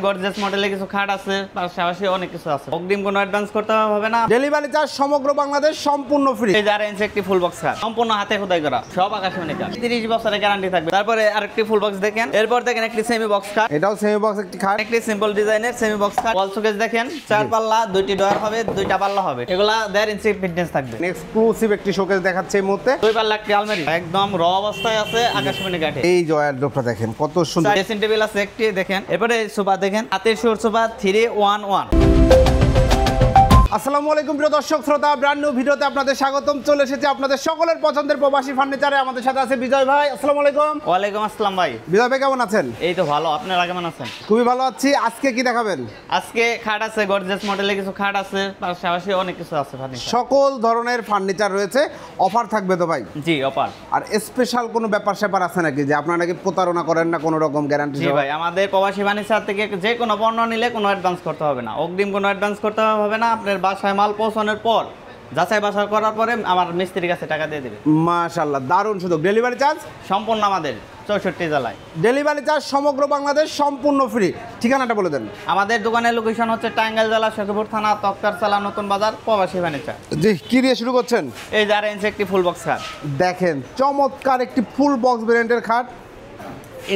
Gorgeous মডেলে কিছু খাট আছে, পাশাপাশি অনেক কিছু আছে। অগ্রিম কোনো অ্যাডভান্স করতে হবে না। ডেলিভারি চার্জ সমগ্র বাংলাদেশ সম্পূর্ণ ফ্রি। এই 4 ইঞ্চি একটি ফুল বক্স খাট, সম্পূর্ণ হাতে খোদাই করা, সব আকাশমণি কাঠ, 30 বছরের গ্যারান্টি থাকবে। তারপরে আরেকটি ফুল বক্স দেখেন, এরপর দেখেন একটি সেমি বক্স খাট, এটাও সেমি বক্স একটি খাট, একটি সিম্পল ডিজাইনের সেমি বক্স খাট। ওয়াল শোকেস দেখেন, 4 পাল্লা, 2টি ডয়ার হবে, 2টা পাল্লা হবে। এগুলা 1.5 ইঞ্চি ফিটনেস থাকবে। এক্সক্লুসিভ একটি শোকেস দেখাচ্ছে এই মুহূর্তে। 2 পাল্লা একটি আলমারি, একদম র অবস্থায় আছে, আকাশমণি কাঠে। এই জয়ার ডোরটা দেখেন কত সুন্দর। ড্রেসিং টেবিল আছে একটি দেখেন। এরপরে সোফা দেখেন, হাতের শোর সোফা 311। আসসালামু আলাইকুম প্রিয় দর্শক শ্রোতা, ব্র্যান্ড নিউ ভিডিওতে আপনাদের স্বাগতম। চলে এসেছে আপনাদের সকলের পছন্দের প্রবাসী ফার্নিচারে। আমাদের সাথে আছে বিজয় ভাই। আসসালামু আলাইকুম। ওয়ালাইকুম আসসালাম ভাই। বিজয় ভাই কেমন আছেন? এই তো ভালো, আপনারা কেমন আছেন? খুবই ভালো আছি। আজকে কি দেখাবেন? আজকে খাট আছে, গর্জিয়াস মডেলে কিছু খাট আছে, পাশাপাশি অনেক কিছু আছে ফার্নিচার। সকল ধরনের ফার্নিচার রয়েছে। অফার থাকবে তো ভাই? জি, অফার। আর স্পেশাল কোনো ব্যাপার স্যাপার আছে নাকি, যে আপনারা নাকি প্রতারণা করেন না কোনো রকম গ্যারান্টি? জি ভাই, আমাদের প্রবাসী ফার্নিচার থেকে যে কোনো পণ্য নিলে কোনো অ্যাডভান্স করতে হবে না, অগ্রিম কোনো অ্যাডভান্স করতে হবে না। আপনার বাসায় মাল পৌঁছানোর পর যাচাই বাছাই করার পরে আমার মিস্ত্রির কাছে টাকা দিয়ে দেবে। মাশাআল্লাহ, দারুণ সুযোগ। ডেলিভারি চার্জ সম্পূর্ণ আমাদের 64 জেলায়। ডেলিভারি চার্জ সমগ্র বাংলাদেশ সম্পূর্ণ ফ্রি। ঠিকানাটা বলে দেন। আমাদের দোকানের লোকেশন হচ্ছে টাঙ্গাইল জেলা সখীপুর থানা, তক্তারচালা, নতুন বাজার, প্রবাসী ফার্নিচার। জি, কি দিয়ে শুরু করছেন? এই 4 ইঞ্চি একটি ফুল বক্স খাট দেখেন, চমৎকার একটি ফুল বক্স ভেরিয়েন্টের খাট,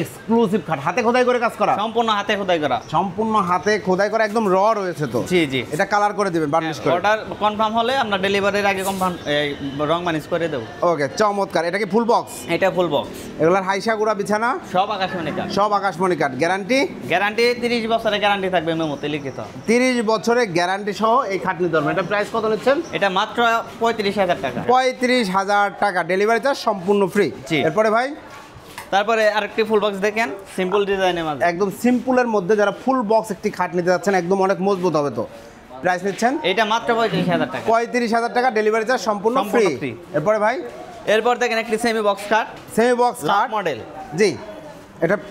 এক্সক্লুসিভ খাট, হাতে খোদাই করে কাজ করা, সম্পূর্ণ হাতে খোদাই করা। সম্পূর্ণ হাতে খোদাই করা, একদম র রয়েছে তো? জি জি। এটা কালার করে দিবেন, বার্নিশ করে? অর্ডার কনফার্ম হলে আমরা ডেলিভারির আগে কনফার্ম রং বানিশ করে দেব। ওকে, চমৎকার। এটা কি ফুল বক্স? এটা ফুল বক্স। এগুলার হাইসা গুড়া বিছানা সব আকাশমণি কাঠ, সব আকাশমণি কাঠ। গ্যারান্টি? গ্যারান্টি 30 বছরের গ্যারান্টি থাকবে মেমোতে লিখিত। 30 বছরের গ্যারান্টি সহ এই খাট নিতে পারবেন। এটা প্রাইস কত নিচ্ছেন? এটা মাত্র 35,000 টাকা। 35,000 টাকা। ডেলিভারি চার্জ সম্পূর্ণ ফ্রি। জি। এরপরে ভাই তারপরে আরেকটি ফুল বক্স দেখেন, সিম্পল ডিজাইনের মাঝে, একদম সিম্পলের মধ্যে যারা ফুল বক্স একটি খাট নিতে যাচ্ছেন, একদম অনেক মজবুত হবে তো, প্রাইস নিচ্ছেন? এটা মাত্র 35,000 টাকা। 35,000 টাকা। ডেলিভারি চার্জ সম্পূর্ণ ফ্রি। এরপরে ভাই এরপর দেখেন একটি semi box cut, semi box খাট মডেল। জি,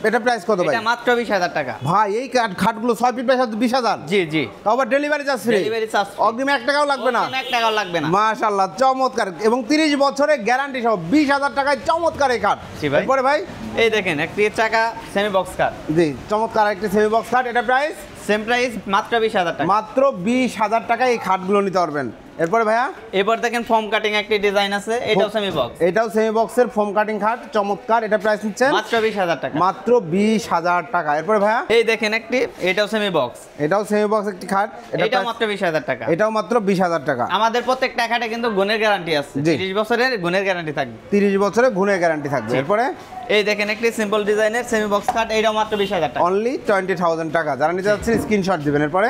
এটা প্রাইস কত ভাই? এটা মাত্র 20,000 টাকা। ভাই এই খাটগুলো 6 ফিট বাই 20,000? জি জি। আবার delivery charge free? Delivery charge অগ্রিম 1 টাকাও লাগবে না? 1 টাকাও লাগবে না। মাশাআল্লাহ, চমৎকার। এবং 30 বছরের গ্যারান্টি সহ 20,000 টাকায় চমৎকার এই খাট। জি ভাই। এরপরে ভাই এই দেখেন একটি চাকা সেমি বক্স কাট। জি, চমৎকার একটি সেমি বক্স খাট। এটা প্রাইস? সেম প্রাইস, মাত্র 20,000 টাকা। মাত্র 20,000 টাকায় এই খাটগুলো নিতে পারবেন। এরপরে ভাইয়া এবার দেখেন ফোম কাটিং একটি ডিজাইন আছে, এটাও সেমি বক্স। এটাও সেমি বক্সের ফোম কাটিং খাট, চমৎকার। এটা প্রাইস নিচ্ছেন? মাত্র 20,000 টাকা। মাত্র 20,000 টাকা। এরপরে ভাইয়া এই দেখেন একটি, এটাও সেমি বক্স, এটাও সেমি বক্স একটি খাট। এটাও মাত্র 20,000 টাকা। এটাও মাত্র 20,000 টাকা। আমাদের প্রত্যেকটা খাটে কিন্তু গুণের গ্যারান্টি আছে, জি। 30 বছরের গুণের গ্যারান্টি থাকবে। 30 বছরের গুণের গ্যারান্টি থাকবে। এরপরে এই দেখেন একটি সিম্পল ডিজাইনের সেমি বক্স খাট, এটাও মাত্র 20,000 টাকা। অনলি 20,000 টাকা। যারা নিতে যাচ্ছেন স্ক্রিনশট দিবেন। এরপরে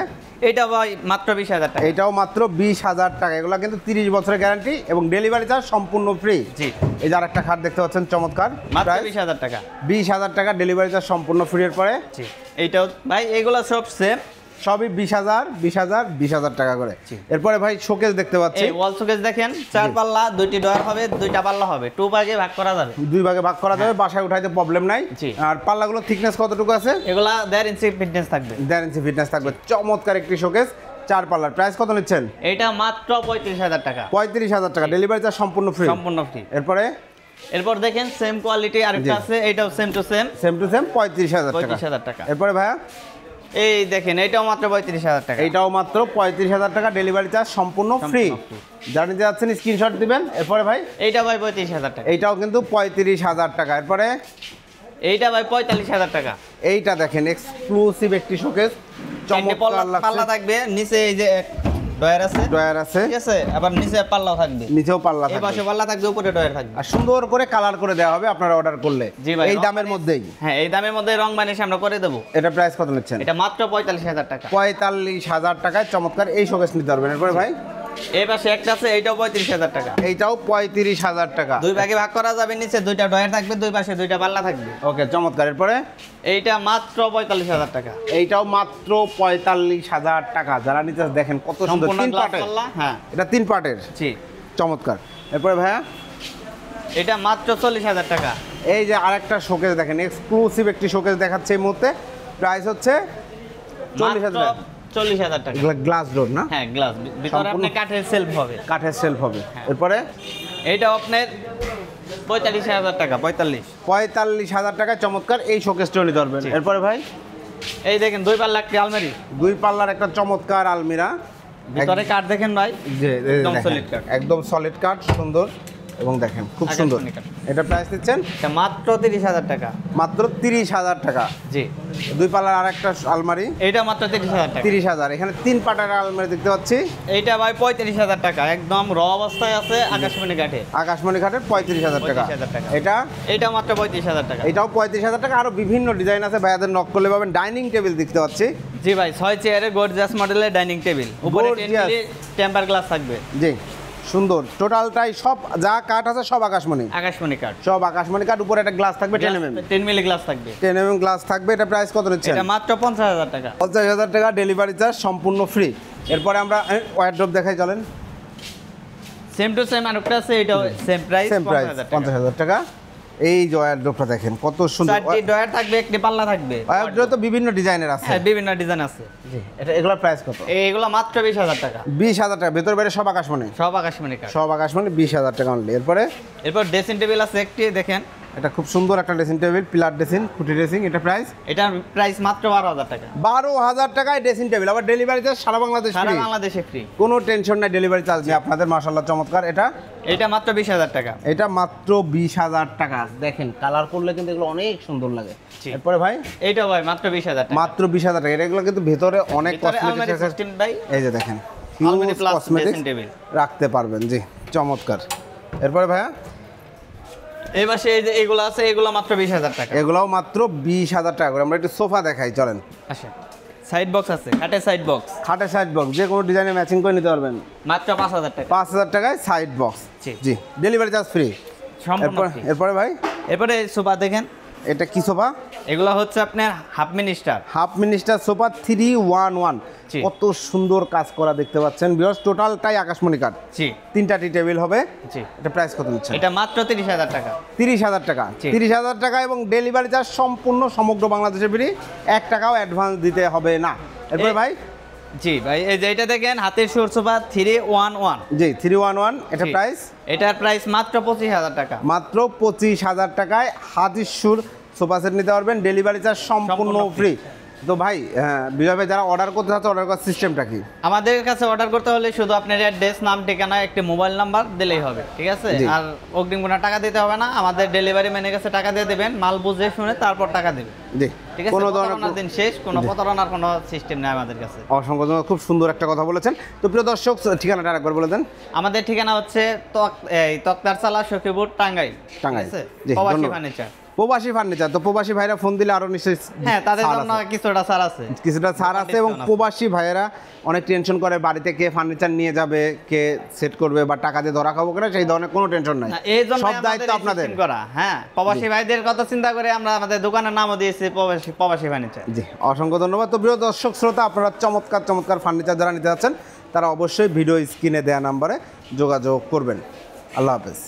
এটা ভাই মাত্র 20,000 টাকা। এটাও মাত্র 20,000 টাকা। এগুলো কিন্তু 30 বছরের গ্যারান্টি এবং ডেলিভারি চার্জ সম্পূর্ণ ফ্রি। জি। এই যে আরেকটা খাট দেখতে পাচ্ছেন, চমৎকার, মাত্র প্রাইস 20,000 টাকা। 20,000 টাকা। ডেলিভারি চার্জ সম্পূর্ণ ফ্রি। এর পরে জি, এইটাও ভাই, এগুলো সব সেম, সবই 20,000 20,000 20,000 টাকা করে। এরপরে ভাই শোকেস দেখতে পাচ্ছি। এই ওয়াল শোকেস দেখেন, 4 পাল্লা, 2টি ডয়ার হবে, 2টা পাল্লা হবে, 2 ভাগে ভাগ করা যাবে। 2 ভাগে ভাগ করা যাবে, বাসায় উঠাইতে প্রবলেম নাই। জি। আর পাল্লাগুলো থিকনেস কতটুকু আছে? এগুলা 1.5 ইঞ্চি ফিটনেস থাকবে। 1.5 ইঞ্চি ফিটনেস থাকবে। চমৎকার একটি শোকেস, 4 পাল্লার। প্রাইস কত নিচ্ছেন? এটা মাত্র 35,000 টাকা। 35,000 টাকা। ডেলিভারি চার্জ সম্পূর্ণ ফ্রি। সম্পূর্ণ ফ্রি। এরপরে এরপর দেখেন সেম কোয়ালিটি আরেকটা আছে, এটাও same to same, same to same 35,000 টাকা। 35,000 টাকা। এরপরে ভাইয়া এই দেখেন এটাও মাত্র 35,000 টাকা। এইটাও মাত্র 35,000 টাকা। ডেলিভারি চার্জ সম্পূর্ণ ফ্রি। যারা নিতে যাচ্ছেন স্ক্রিনশট দিবেন। এরপরে ভাই এইটা ভাই 35,000 টাকা। এইটাও কিন্তু 35,000 টাকা। এরপরে এইটা ভাই 45,000 টাকা। এইটা দেখেন, এক্সক্লুসিভ একটি শোকেস, চমৎকার পাল্লা লাগছে। থাকবে, নিচে এই যে ডয়ার আছে, ডয়ার আছে, ঠিক আছে, আবার নিচে পাল্লাও থাকবে, নিচেও পাল্লা এই থাকবে, পাশে পাল্লা থাকবে, উপরে ডয়ার থাকবে। আর সুন্দর করে কালার করে দেওয়া হবে আপনারা অর্ডার করলে। জি ভাই, এই দামের মধ্যেই? হ্যাঁ, এই দামের মধ্যে রং বানিশ আমরা করে দেবো। এটা প্রাইস কত নিচ্ছেন? এটা মাত্র 45,000 টাকা। 45,000 টাকায় চমৎকার এই শোকেস নিতে পারবেন। এরপরে ভাই এই পাশে একটা আছে, এইটাও 35,000 টাকা। এইটাও 35,000 টাকা। 2 ভাগে ভাগ করা যাবে, নিচে 2টা ডয়ার থাকবে, 2 পাশে 2টা পাল্লা থাকবে। ওকে, চমৎকার। এরপরে এইটা মাত্র 45,000 টাকা। এইটাও মাত্র 45,000 টাকা। যারা নিতে দেখেন কত সুন্দর, সম্পূর্ণ 3 গ্লাস পার্টের। পাল্লা, হ্যাঁ এটা 3 পার্টের। জি। চমৎকার। এরপরে ভাইয়া এটা মাত্র 40,000 টাকা। এই যে আরেকটা শোকেস দেখেন, এক্সক্লুসিভ একটি শোকেস দেখাচ্ছে এই মুহূর্তে। প্রাইস হচ্ছে 40,000 টাকা। 40,000 টাকা। এগুলো গ্লাস ডোর না? হ্যাঁ, গ্লাস, ভিতরে আপনি কাঠের সেলফ হবে, কাঠের সেলফ হবে। হ্যাঁ। এরপরে এইটা আপনার 45,000 টাকা। 45,000 টাকায় চমৎকার এই শোকেসটা নিতে পারবেন। এরপরে ভাই এই দেখেন 2 পাল্লা একটা আলমারি, 2 পাল্লার একটা চমৎকার আলমিরা, ভিতরে কাঠ দেখেন ভাই, যে একদম দেখেন, solid কাঠ। একদম সলিড কাঠ, সুন্দর এবং দেখেন খুব সুন্দর। আকাশমণি কাঠ। এটা প্রাইস দিচ্ছেন এটা মাত্র 30,000 টাকা। মাত্র 30,000 টাকা। জি, 2 পাল্লার আরেকটা আলমারি এইটা মাত্র 30,000 টাকা। 30,000। এখানে 3 পাটার আলমারি দেখতে পাচ্ছি, এইটা ভাই 35,000 টাকা, একদম র অবস্থায় আছে, আকাশমণি কাঠে। আকাশমণি কাঠের 35,000 টাকা। 35,000 টাকা। এটা এইটা মাত্র 35,000 টাকা। এটাও 35,000 টাকা। আরো বিভিন্ন ডিজাইন আছে, ভাইয়াদের নক করলে পাবেন। ডাইনিং টেবিল দেখতে পাচ্ছি, জি ভাই, 6 চেয়ারের গর্জিয়াস মডেলের ডাইনিং টেবিল, উপরে 10 Gorgeous। মিলি টেম্পার গ্লাস থাকবে। জি সুন্দর। টোটালটাই সব যা কাঠ আছে সব আকাশমণি, আকাশমণি কাঠ, সব আকাশমণি কাঠ। উপরে একটা গ্লাস থাকবে 10 mm, 10 মিলি গ্লাস থাকবে। 10 mm গ্লাস থাকবে। এটা প্রাইস কত নিচ্ছেন? এটা মাত্র 50,000 টাকা। 50,000 টাকা, ডেলিভারি চার্জ সম্পূর্ণ ফ্রি। এরপরে আমরা ওয়ারড্রপ দেখাই, চলেন। সেম টু সেম আরেকটা আছে, এটা সেম প্রাইস সেম প্রাইস 50,000 টাকা। 50,000 টাকা। এই যে ওয়ারড্রপটা দেখেন কত সুন্দর। চারটি ডয়ার থাকবে, একটি পাল্লা থাকবে। ওয়ারড্রপ তো বিভিন্ন ডিজাইনের আছে। হ্যাঁ, বিভিন্ন ডিজাইন আছে। জি, এটা এগুলোর প্রাইস কত? এইগুলো মাত্র 20,000 টাকা। 20,000 টাকা, ভেতর বাইরে সব আকাশমণি, সব আকাশমণি কাঠ। সব আকাশমণি। 20,000 টাকা অনলি। এরপরে এরপর ড্রেসিং টেবিল আছে একটি, দেখেন এটা খুব সুন্দর একটা ড্রেসিং টেবিল, পিলার ড্রেসিং, খুঁটি ড্রেসিং। এটা প্রাইস এটার প্রাইস মাত্র 12,000 টাকা। 12,000 টাকায় ড্রেসিং টেবিল। আবার ডেলিভারি চার্জ সারা বাংলাদেশ সারা ফ্রি, বাংলাদেশে ফ্রি। কোনো টেনশন নাই, ডেলিভারি চার্জ নেই আপনাদের। মাশাআল্লাহ চমৎকার। এটা এটা মাত্র 20,000 টাকা। এটা মাত্র 20,000 টাকা। দেখেন কালার করলে কিন্তু এগুলো অনেক সুন্দর লাগে। জি। এরপরে ভাই এইটা ভাই মাত্র 20,000 টাকা। মাত্র 20,000 টাকা। এগুলো কিন্তু ভেতরে অনেক ভিতরে আলমারি কসমেটিক্স আছে। সিস্টেম ভাই, এই যে দেখেন আলমারি huge plus cosmetics dressing table. রাখতে পারবেন। জি চমৎকার। এরপরে ভাইয়া এই পাশে এই যে এগুলো আছে, এগুলো মাত্র 20,000 টাকা। এগুলাও মাত্র 20,000 টাকা করে। আমরা একটু সোফা দেখাই, চলেন। আচ্ছা, সাইড বক্স আছে, কাঠের সাইড বক্স, খাটের সাইড বক্স যে কোনো ডিজাইনে ম্যাচিং করে নিতে পারবেন। মাত্র 5,000 টাকা। 5,000 টাকায় সাইড বক্স। জি। জি, ডেলিভারি চার্জ ফ্রি। সম্পূর্ণ free। এরপরে ভাই এরপরে সোফা দেখেন, এটা কি সোফা? এগুলো হচ্ছে আপনার half minister. Half minister sofa 311। জি। কত সুন্দর কাজ করা দেখতে পাচ্ছেন বিকজ টোটালটাই আকাশমণি কাঠ। জি, 3টা টি টেবিল হবে। জি। এটা প্রাইস কত নিচ্ছেন? এটা মাত্র 30,000 টাকা। 30,000 টাকা। জি। 30,000 টাকা এবং ডেলিভারি চার্জ সম্পূর্ণ সমগ্র বাংলাদেশে ফ্রি, 1 টাকাও অ্যাডভান্স দিতে হবে না। এরপরে ভাই জি ভাই, এই যে এটা দেখেন হাতের সুর সোফা 311। জি 311। এটা জি। প্রাইস এটার প্রাইস মাত্র 25,000 টাকা। মাত্র 25,000 টাকায় হাতিসুর সোফা সেট নিতে পারবেন, ডেলিভারি চার্জ সম্পূর্ণ সম্পূর্ণ ফ্রি। তো ভাই বিজয় ভাই যারা অর্ডার করতে চাচ্ছে অর্ডার করার সিস্টেমটা কি? আমাদের কাছে অর্ডার করতে হলে শুধু আপনার অ্যাড্রেস, নাম, ঠিকানা, একটি মোবাইল নাম্বার দিলেই হবে, ঠিক আছে? জি। আর অগ্রিম কোনো টাকা দিতে হবে না। আমাদের ডেলিভারি ম্যানের কাছে টাকা দিয়ে দেবেন, মাল বুঝে শুনে তারপর টাকা দেবেন, জি ঠিক আছে? কোনো প্রতারণার ধরনের দিন শেষ, কোনো প্রতারণার কোনো সিস্টেম নেই আমাদের কাছে। অসংখ্য ধন্যবাদ, খুব সুন্দর একটা কথা বলেছেন। তো প্রিয় দর্শক ঠিকানাটা আরেকবার বলে দেন। আমাদের ঠিকানা হচ্ছে তক্তারচালা, সখীপুর, টাঙ্গাইল, ঠিক টাঙ্গাইল। আছে? জি, প্রবাসী ধন্যবাদ। ফার্নিচার। প্রবাসী ফার্নিচার, তো প্রবাসী ভাইরা ফোন দিলে আরো নিশ্চয়ই হ্যাঁ, তাদের ছাড় জন্য আছে। কিছুটা ছাড় আছে। কিছুটা ছাড় আছে এবং discount আছে। প্রবাসী ভাইয়েরা অনেক টেনশন করে বাড়িতে কে ফার্নিচার নিয়ে যাবে, কে সেট করবে বা টাকা দিয়ে ধরা খাবো কিনা, সেই ধরনের কোনো টেনশন নাই। না, এই জন্য সব দায়িত্ব আপনাদের। করা। হ্যাঁ, প্রবাসী ভাইদের কথা চিন্তা করে আমরা আমাদের দোকানের নামও দিয়েছি প্রবাসী ফার্নিচার। জি অসংখ্য ধন্যবাদ। তো প্রিয় দর্শক শ্রোতা, আপনারা চমৎকার চমৎকার ফার্নিচার যারা নিতে যাচ্ছেন তারা অবশ্যই ভিডিও স্ক্রিনে দেওয়া নাম্বারে যোগাযোগ করবেন। আল্লাহ হাফেজ।